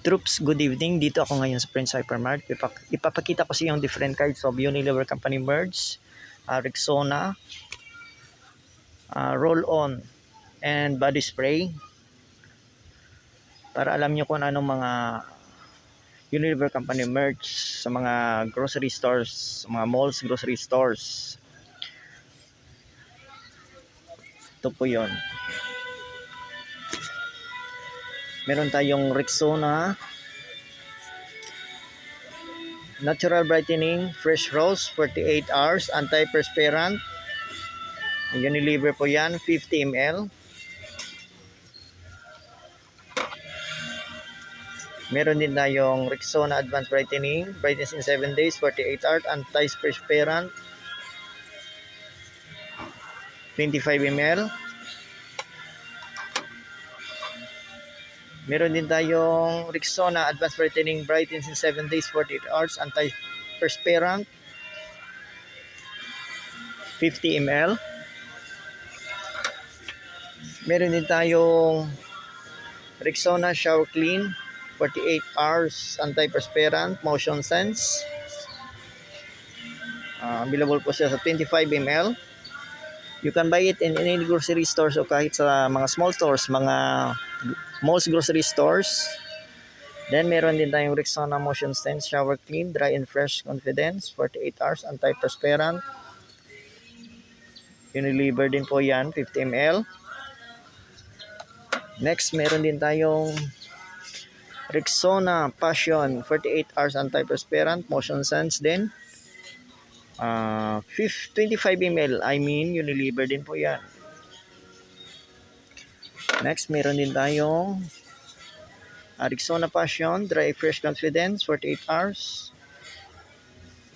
Troops, good evening. Dito ako ngayon sa Prince Hypermart. Ipapakita ko sa yung different kinds of Unilever Company merge, Rexona, roll-on, and body spray. Para alam nyo kung anong mga Unilever Company merge sa mga grocery stores, mga malls, grocery stores. Ito po yun. Meron tayong Rexona Natural Brightening Fresh Rose 48 hours Anti-perspirant. Unilever po yan, 50 ml. Meron din tayong Rexona Advanced Brightening Brightness in 7 days 48 hours Anti-perspirant 25 ml. Meron din tayong Rexona Advanced Brightening Brightens in 7 days 48 hours Anti-perspirant 50 ml. Meron din tayong Rexona Shower Clean 48 hours Anti-perspirant Motion Sense. Available po siya sa 25 ml. You can buy it in any grocery stores o kahit sa mga small stores, mga malls grocery stores. Then meron din tayong Rexona Motion Sense Shower Clean Dry and Fresh Confidence 48 hours Anti-perspirant. Unilever din po yan, 50 ml. Next, meron din tayong Rexona Passion 48 hours Anti-perspirant Motion Sense din. 25 ml, Unilever din po yan. Next, meron din tayong Rexona Passion Dry Fresh Confidence 48 hours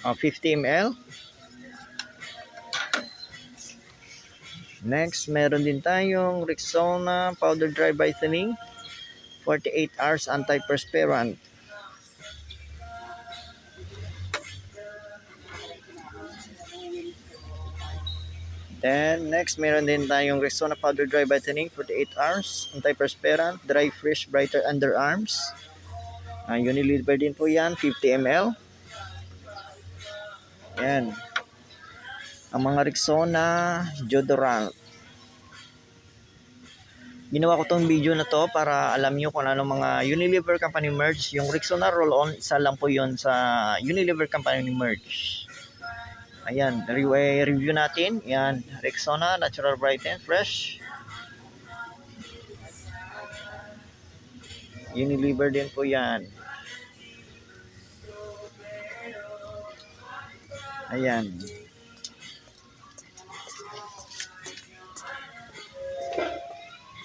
50 ml. Next, meron din tayong Rexona Powder Dry Brightening 48 hours Anti-perspirant. Then, next, meron din tayong Rexona Powder Dry Brightening 48 hours Anti-perspirant Dry Fresh Brighter Underarms. Unilever din po yan, 50 ml. Yan. Ang mga Rexona Deodorant. Ginawa ko tong video na to para alam nyo kung ano mga Unilever Company merge. Yung Rexona Roll-On, isa lang po yun sa Unilever Company merge. Ayan, review natin. Yan, Rexona Natural Brighten Fresh. Unilever din po yan. Ayan.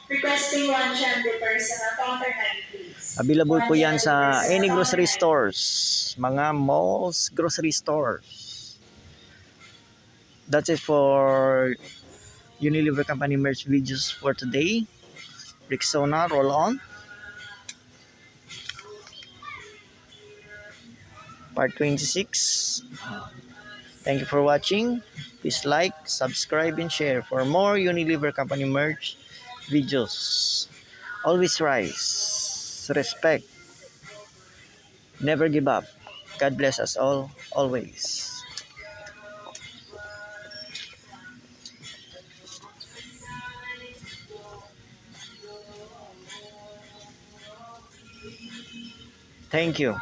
Requesting one chamber person on counter 9, please. Available po yan sa any grocery stores, mga malls, grocery stores. That's it for Unilever Company merch videos for today. Rexona Roll-On Part 26. Thank you for watching. Please like, subscribe, and share for more Unilever Company merch videos. Always rise, respect, never give up. God bless us all, always. Thank you.